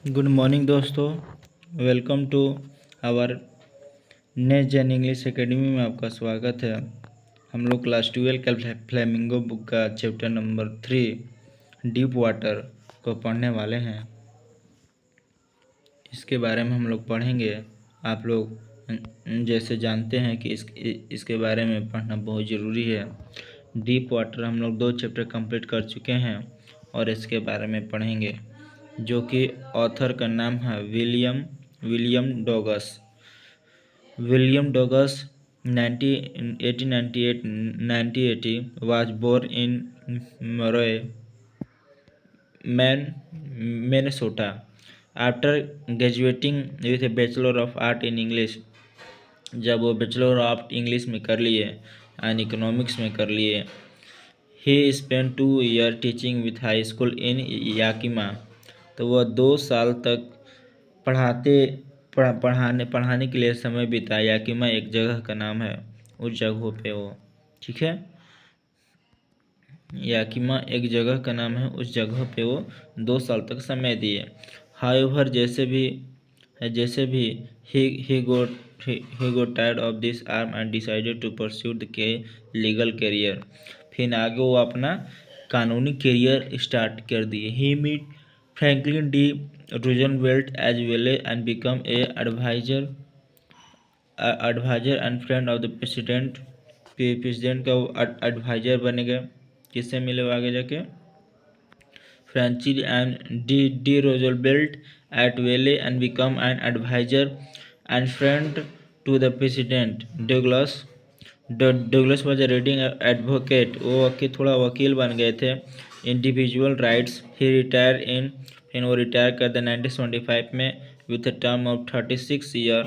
Good morning दोस्तों। Welcome to our next gen English academy में आपका स्वागत है। हम लोग क्लास 12 का फ्लेमिंगो बुक का चैप्टर नंबर 3 डीप वाटर को पढ़ने वाले हैं। इसके बारे में हम लोग पढ़ेंगे। आप लोग जैसे जानते हैं कि इसके बारे में पढ़ना बहुत ज़रूरी है। डीप वाटर हम लोग 2 चैप्टर कंप्लीट कर चुके हैं और इसके बारे में पढ़ेंगे, जो कि ऑथर का नाम है William dogs. William dogs 1898-1980 was born in Murray, Minnesota. After graduating with a Bachelor of Art in English, जब वो बैचलर ऑफ इंग्लिश में कर लिए एंड इकोनॉमिक्स में कर लिए, he spend 2 years teaching with high school in Yakima. तो वह 2 साल तक पढ़ाने के लिए समय बिताया। याकिमा एक जगह का नाम है, उस जगहों पे वो, ठीक है, याकिमा एक जगह का नाम है, उस जगह पे वो 2 साल तक समय दिए। हाउएवर जैसे भी he got tired of this arm and decided to pursue the legal career। फिर आगे वो अपना कानूनी करियर स्टार्ट कर दिए। He meet Franklin D Roosevelt as well and become a adviser and friend of the president. President का adviser बने गए। किससे मिले वो आगे जाके? Francis and D. Roosevelt at Valley and become an advisor and friend to the president. Douglas was a reading advocate। वो थोड़ा वकील बन गए थे। Individual rights. ही रिटायर इन वो रिटायर कर दिया 1975 में with a term of 36 year.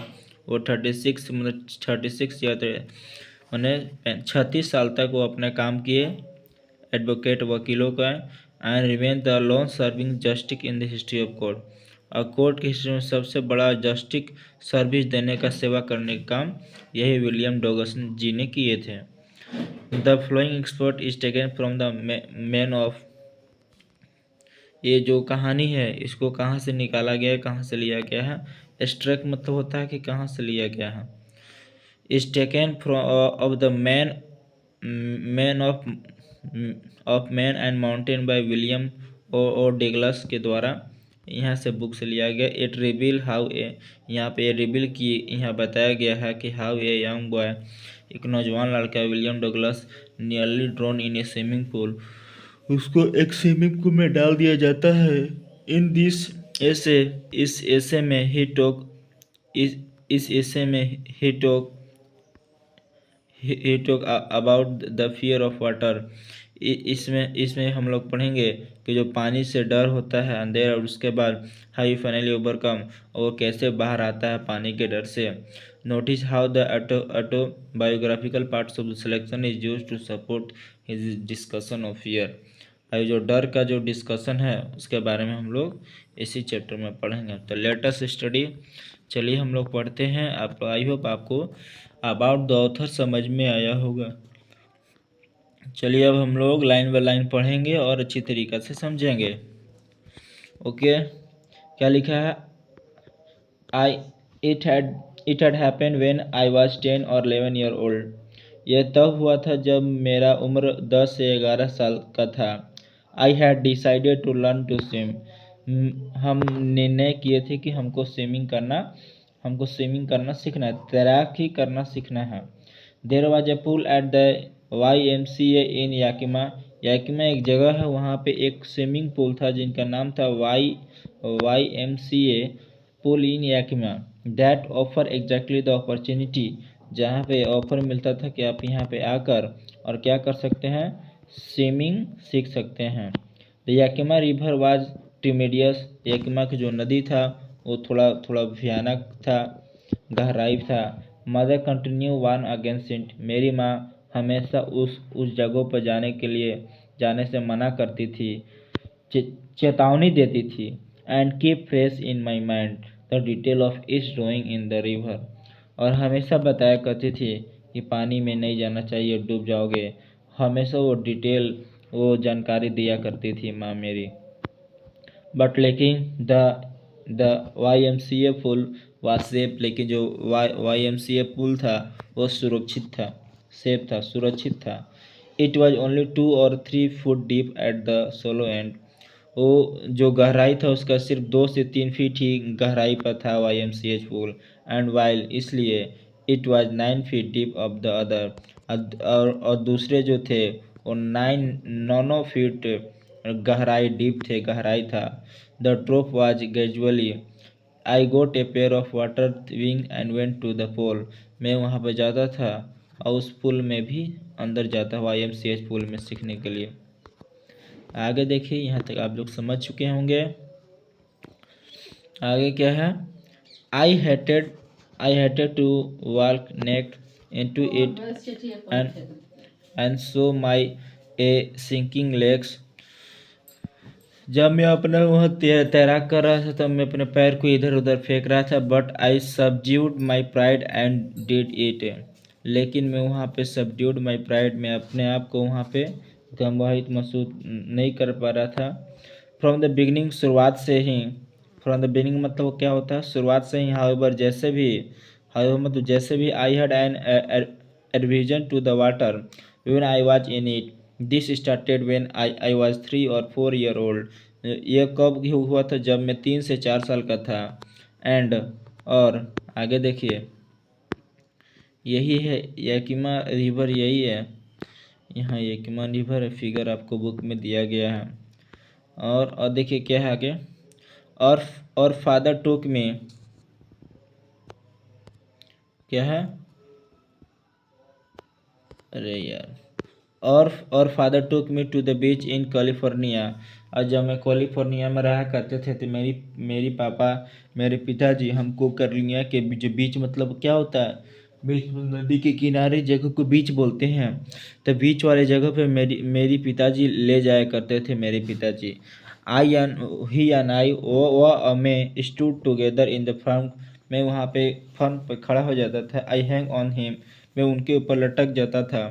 वो 36 ईयर थे, उन्हें 36 साल तक वो अपना काम किए एडवोकेट वकीलों का। And remain the long serving justice in the history of court. और कोर्ट की हिस्ट्री में सबसे बड़ा जस्टिस सर्विस देने का, सेवा करने का काम यही विलियम डॉगस जी ने किए थे। The flowing expert is taken from the man of. ये जो कहानी है इसको कहाँ से निकाला गया है, कहाँ से लिया गया है? एक्सट्रैक्ट मतलब होता है कि कहाँ से लिया गया है। Is taken from of the man of man and mountain by William O Douglas के द्वारा यहाँ से बुक से लिया गया। इट रिवील हाउ ए, यहाँ पे रिवील की, यहाँ बताया गया है कि हाउ ए यंग बॉय, एक नौजवान लड़का William Douglas nearly drawn in A swimming pool, उसको एक स्विमिंग पूल में डाल दिया जाता है। इन दिस ऐसे इस ऐसे में ही टॉक इस ऐसे में ही talk about the fear of water. इसमें हम लोग पढ़ेंगे कि जो पानी से डर होता है अंधेर, और उसके बाद हाउ यू फाइनली ओवरकम, और वो कैसे बाहर आता है पानी के डर से। Notice how the autobiographical parts of the selection is used to support his discussion of fear. और जो डर का जो डिस्कशन है उसके बारे में हम लोग इसी चैप्टर में पढ़ेंगे। तो लेटेस्ट स्टडी, चलिए हम लोग पढ़ते हैं। आप आई होप आपको अबाउट द ऑथर समझ में आया होगा। चलिए अब हम लोग लाइन बाय लाइन पढ़ेंगे और अच्छी तरीक़ा से समझेंगे। ओके, क्या लिखा है? It had happened when I was 10 और 11 ईयर ओल्ड। यह तब हुआ था जब मेरा उम्र 10 से 11 साल का था। I had decided to learn to swim. हम निर्णय किए थे कि हमको स्विमिंग करना सीखना है, तैराकी करना सीखना है। There was a pool at the YMCA in Yakima. Yakima एक जगह है, वहाँ पे एक स्विमिंग पूल था जिनका नाम था YMCA pool in Yakima. That offer exactly the opportunity, जहाँ पे ऑफर मिलता था कि आप यहाँ पे आकर और क्या कर सकते हैं, स्विमिंग सीख सकते हैं। The Yakima river was tedious. Yakima की जो नदी था वो थोड़ा भयानक था, गहराई था। Mother continue warn against it. मेरी माँ हमेशा उस जगहों पर जाने से मना करती थी, चेतावनी देती थी। And keep fresh in my mind the detail of each drawing in the river. और हमेशा बताया करती थी कि पानी में नहीं जाना चाहिए, डूब जाओगे। हमेशा वो जानकारी दिया करती थी माँ मेरी। बट लेकिन the the YMCA pool was safe, लेकिन जो YMCA पुल था वो सुरक्षित था, सेफ था, सुरक्षित था। It was only 2 or 3 foot deep at the solo and. वो जो गहराई था उसका सिर्फ 2 से 3 फीट ही गहराई पर था YMCA पुल। एंड वाइल, इसलिए it was 9 feet deep of the other, और दूसरे जो थे वो 9 फीट गहराई डीप थे, गहराई था। The drop was gradually, I got a pair of water wing and went to the pool. मैं वहाँ पर जाता था और उस पुल में भी अंदर जाता, YMCA पुल में सीखने के लिए। आगे देखिए, यहाँ तक आप लोग समझ चुके होंगे। आगे क्या है? I hated I hated to walk neck into it and so my a sinking legs. जब मैं अपना वहाँ तैराक कर रहा था तब मैं अपने पैर को इधर उधर फेंक रहा था। But I subdued my pride and did it. लेकिन मैं वहाँ पे सबड्यूड माई प्राइड, मैं अपने आप को वहाँ पे गंवाहित महसूस नहीं कर पा रहा था। फ्रॉम द बिगनिंग, शुरुआत से ही। फ्रॉम द बिगनिंग मतलब क्या होता है? शुरुआत से ही। हाउएवर, जैसे भी, हाउएवर मतलब जैसे भी, I had an aversion to the water when I was in it. This started when I was 3 or 4 year old। ये कब हुआ था? जब मैं 3 से 4 साल का था। एंड, और आगे देखिए, यही है याकिमा रिवर, यही है यहाँ याकिमा रिवर है, फिगर आपको बुक में दिया गया है। और देखिए क्या है आगे। और फादर टुक में, क्या है? अरे यार, और father took me to the beach in California. और जब मैं कैलिफोर्निया में रहा करते थे तो मेरी पापा, मेरे पिताजी हमको कैलिफोर्निया के जो बीच मतलब क्या होता है? बीच मतलब नदी के किनारे जगह को बीच बोलते हैं। तो बीच वाले जगह पे मेरी पिताजी ले जाया करते थे, मेरे पिताजी। आई एन ही एन आई वो मैं stood together in the front. मैं वहाँ पे फन पे खड़ा हो जाता था। आई हैंग ऑन हिम, मैं उनके ऊपर लटक जाता था।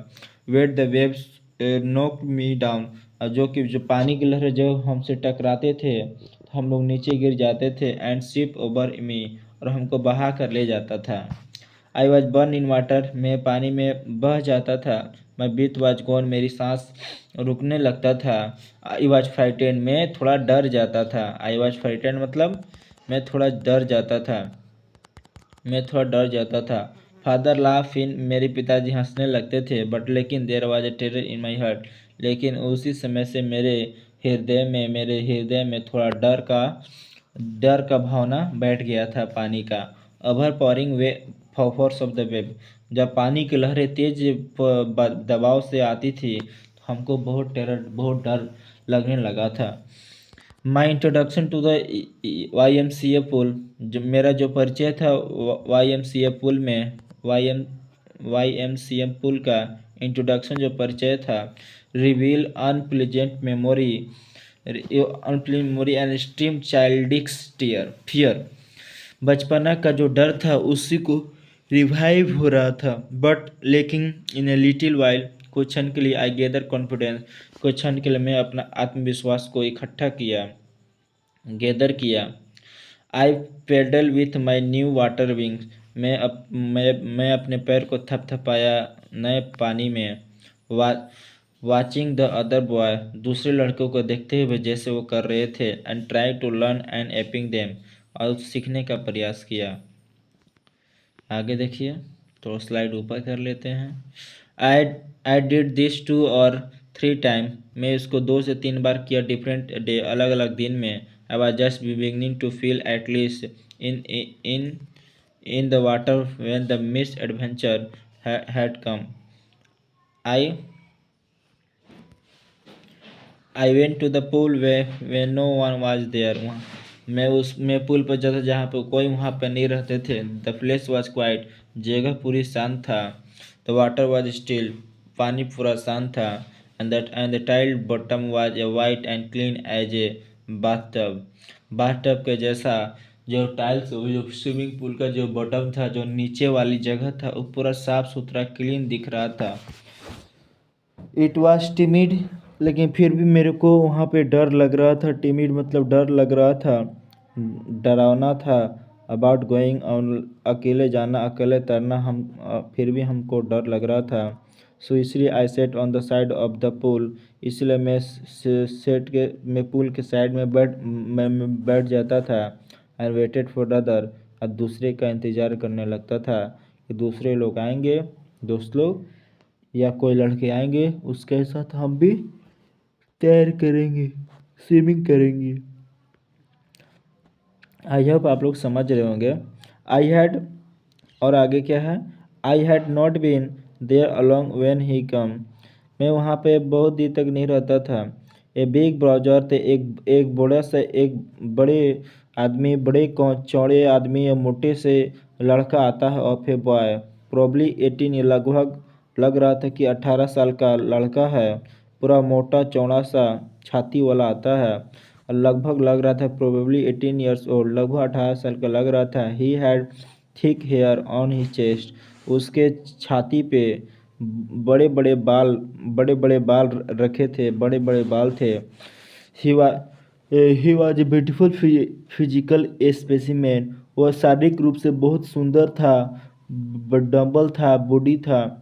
वेट द वेव्स नोक मी डाउन, और जो पानी की लहरें जो हमसे टकराते थे तो हम लोग नीचे गिर जाते थे। एंड शिप ओवर मी, और हमको बहा कर ले जाता था। I was burn in water, मैं पानी में बह जाता था। मैं बीत वाज गॉन, मेरी सांस रुकने लगता था। आई वॉज फ्राइटेन, मैं थोड़ा डर जाता था। आई वॉज फ्राइटेन मतलब मैं थोड़ा डर जाता था, मैं थोड़ा डर जाता था। फादर लाफ इन, मेरे पिताजी हंसने लगते थे। बट लेकिन there was a terror in my heart, लेकिन उसी समय से मेरे हृदय में थोड़ा डर का भावना बैठ गया था पानी का। Overpowering by force of the wave, जब पानी की लहरें तेज दबाव से आती थी तो हमको बहुत डर लगने लगा था। My introduction to the YMCA pool, जो मेरा जो परिचय था YMCA पुल में, YMCA पुल का इंट्रोडक्शन जो परिचय था। Reveal unpleasant memory and stream childish fear, बचपना का जो डर था उसी को रिवाइव हो रहा था। बट लेकिन इन ए लिटिल वाइल, कुछ क्षण के लिए, आई गेदर कॉन्फिडेंस, कुछ क्षण के लिए मैं अपना आत्मविश्वास को इकट्ठा किया, गैदर किया। I paddle with my new water wings, मैं अपने पैर को थपथपाया नए पानी में। वा वाचिंग द अदर बॉय, दूसरे लड़कों को देखते हुए जैसे वो कर रहे थे। And try to learn and aping them, और सीखने का प्रयास किया। आगे देखिए, तो स्लाइड ऊपर कर लेते हैं। I I did this 2 or 3 time, मैं इसको 2 से 3 बार किया, डिफरेंट डे, अलग अलग दिन में। I was just beginning to feel at least in in in the water when the misadventure had come. I I went to the pool way no one was there, मैं पुल पर जाता जहाँ पर कोई वहाँ पर नहीं रहते थे। द प्लेस वाज क्वाइट, जगह पूरी शांत था। द वाटर वाज स्टिल, पानी पूरा शांत था। And the tiled bottom was a white and clean as a bathtub, bathtub के जैसा जो टाइल्स, जो स्विमिंग पूल का जो बॉटम था, जो नीचे वाली जगह था, वो पूरा साफ सुथरा क्लीन दिख रहा था। इट वॉज टिमिड, लेकिन फिर भी मेरे को वहाँ पे डर लग रहा था। टिमिड मतलब डर लग रहा था। डरावना था। अबाउट गोइंग ऑन, अकेले जाना, अकेले तैरना, फिर भी हमको डर लग रहा था। सो इसलिए I sat on the side of the pool, इसलिए मैं सेट के मैं पूल के साइड में मैं बैठ जाता था। एंड वेटेड फॉर अदर, और दूसरे का इंतज़ार करने लगता था कि दूसरे लोग आएंगे, दोस्त लोग या कोई लड़के आएंगे, उसके साथ हम भी तैर करेंगे, स्विमिंग करेंगे। आई होप आप लोग समझ रहे होंगे। आई हैड, और आगे क्या है, I had not been there along when he come, मैं वहाँ पे बहुत देर तक नहीं रहता था। ए बिग ब्राउजर थे, एक बड़ा से एक बड़े आदमी, चौड़े आदमी या मोटे से लड़का आता है, ऑफ ए बॉय प्रॉब्ली 18, ये लगभग लग रहा था कि 18 साल का लड़का है, पूरा मोटा चौड़ा सा छाती वाला आता है, और लगभग लग रहा था प्रोबेबली 18 ईयर्स ओल्ड, लगभग 18 साल का लग रहा था। He had thick hair on his chest, उसके छाती पे बड़े बड़े बाल रखे थे, बड़े बड़े बाल थे। ही वा he was a beautiful physical specimen, वह शारीरिक रूप से बहुत सुंदर था, डम्बल था, बॉडी था।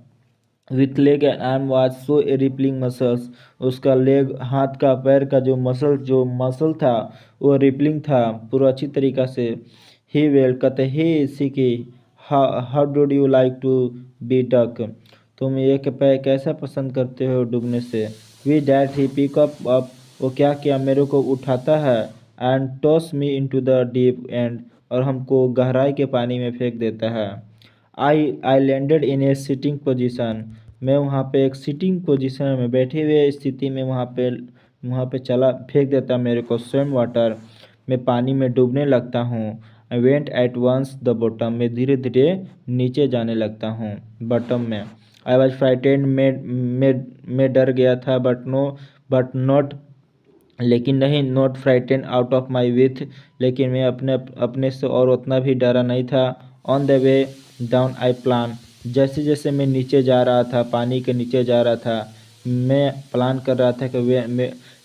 With leg and arm was so A rippling muscles, उसका लेग, हाथ का पैर का जो मसल था वो रिपलिंग था पूरा अच्छी तरीक़ा से। ही वेल, कहते हे skinny, how do you like to be duck, तुम ये कैसा पसंद करते हो डूबने से। With that, he pick up, वो क्या किया, मेरे को उठाता है, and toss me into the deep end, और हमको गहराई के पानी में फेंक देता है। I landed in a sitting position, मैं वहाँ पे एक सिटिंग पोजीशन में बैठे हुए स्थिति में वहाँ पे चला फेंक देता मेरे को। स्विम वाटर, मैं पानी में डूबने लगता हूँ। I went at once the bottom, मैं धीरे धीरे नीचे जाने लगता हूँ बॉटम में। आई वॉज फ्राइटेंड, मैं डर गया था, बट नॉट, लेकिन नहीं, not frightened out of my with, लेकिन मैं अपने से और उतना भी डरा नहीं था। On the way down I plan, जैसे जैसे मैं नीचे जा रहा था, पानी के नीचे जा रहा था, मैं प्लान कर रहा था कि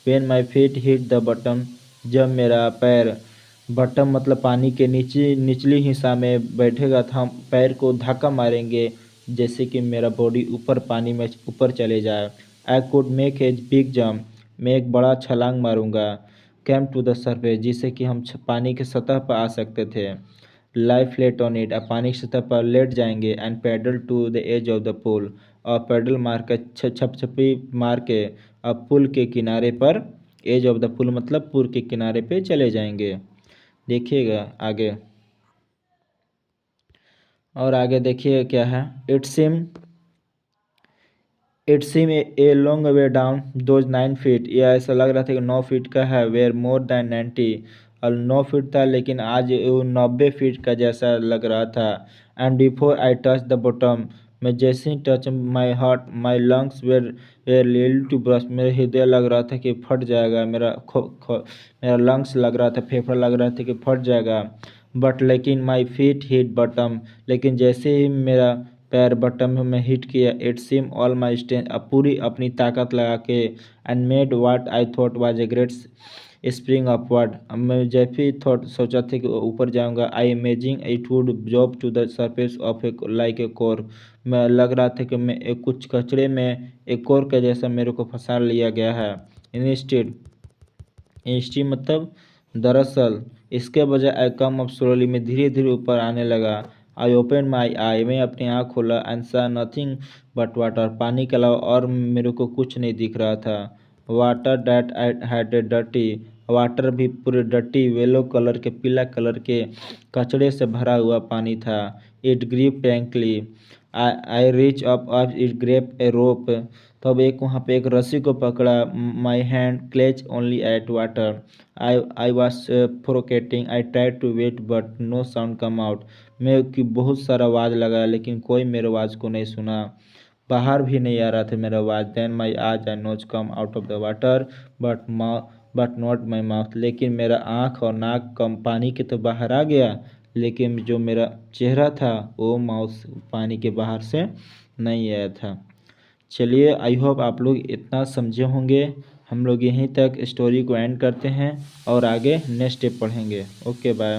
when my feet hit the bottom, जब मेरा पैर, बॉटम मतलब पानी के निचली हिस्सा में बैठेगा था, पैर को धक्का मारेंगे जैसे कि मेरा बॉडी ऊपर पानी में ऊपर चले जाए। I could make a big jump, मैं एक बड़ा छलांग मारूंगा। कैम टू द सरफेस, जिससे कि हम पानी के सतह पर आ सकते थे। लाई फ्लेट ऑन इट, अब पानी की सतह पर लेट जाएंगे। And paddle to the edge of the pool, और पैडल मार के छपछपी मार के अब पुल के किनारे पर, एज ऑफ द पुल मतलब पुल के किनारे पे चले जाएंगे। देखिएगा आगे, और आगे देखिए क्या है। It seem a long way down those 9 feet, यह ऐसा लग रहा था कि 9 फीट का है। वेयर मोर दैन 90, और 9 फीट था लेकिन आज वो 90 फीट का जैसा लग रहा था। And before I touch the bottom, मैं जैसे ही touch my heart, my lungs were ready to burst, मेरा हृदय लग रहा था कि फट जाएगा, मेरा लंग्स लग रहा था, फेफड़ा लग रहा था कि फट जाएगा। बट लेकिन माई फीट हिट बॉटम, लेकिन जैसे ही मेरा पैर बटन में हिट किया, it seem all my strength, अब पूरी अपनी ताकत लगा के, and made what I thought was a great spring upward, अब मैं जब भी थॉट सोचा था कि ऊपर जाऊंगा। I imagine it would job to the surface of a like a cork, मैं लग रहा था कि मैं कुछ कचड़े में एक कोर के जैसा मेरे को फंसा लिया गया है। इंस्टेड, इंस्टी मतलब दरअसल, इसके बजाय आई कम अप स्लोली, मैं धीरे धीरे ऊपर आने लगा। आई ओपन माई आई, मैं अपनी आँख खोला। एंड सा नथिंग बट वाटर, पानी के अलावा और मेरे को कुछ नहीं दिख रहा था। Water that I had a dirty, water भी पूरे डर्टी येलो कलर के, पीला कलर के कचड़े से भरा हुआ पानी था। It grip tightly, I reach up it grab a rope, तब एक वहाँ पे एक रस्सी को पकड़ा। My hand clench only at water, I was suffocating, I try to wait but no sound come out, मैं कि बहुत सारा आवाज़ लगाया लेकिन कोई मेरे आवाज़ को नहीं सुना, बाहर भी नहीं आ रहा था मेरा आवाज़। Then my eyes I nose come out of the water but not my mouth, लेकिन मेरा आँख और नाक कम पानी के तो बाहर आ गया, लेकिन जो मेरा चेहरा था वो माउथ पानी के बाहर से नहीं आया था। चलिए, आई होप आप लोग इतना समझे होंगे। हम लोग यहीं तक स्टोरी को एंड करते हैं और आगे नेक्स्ट स्टेप पढ़ेंगे। Okay bye.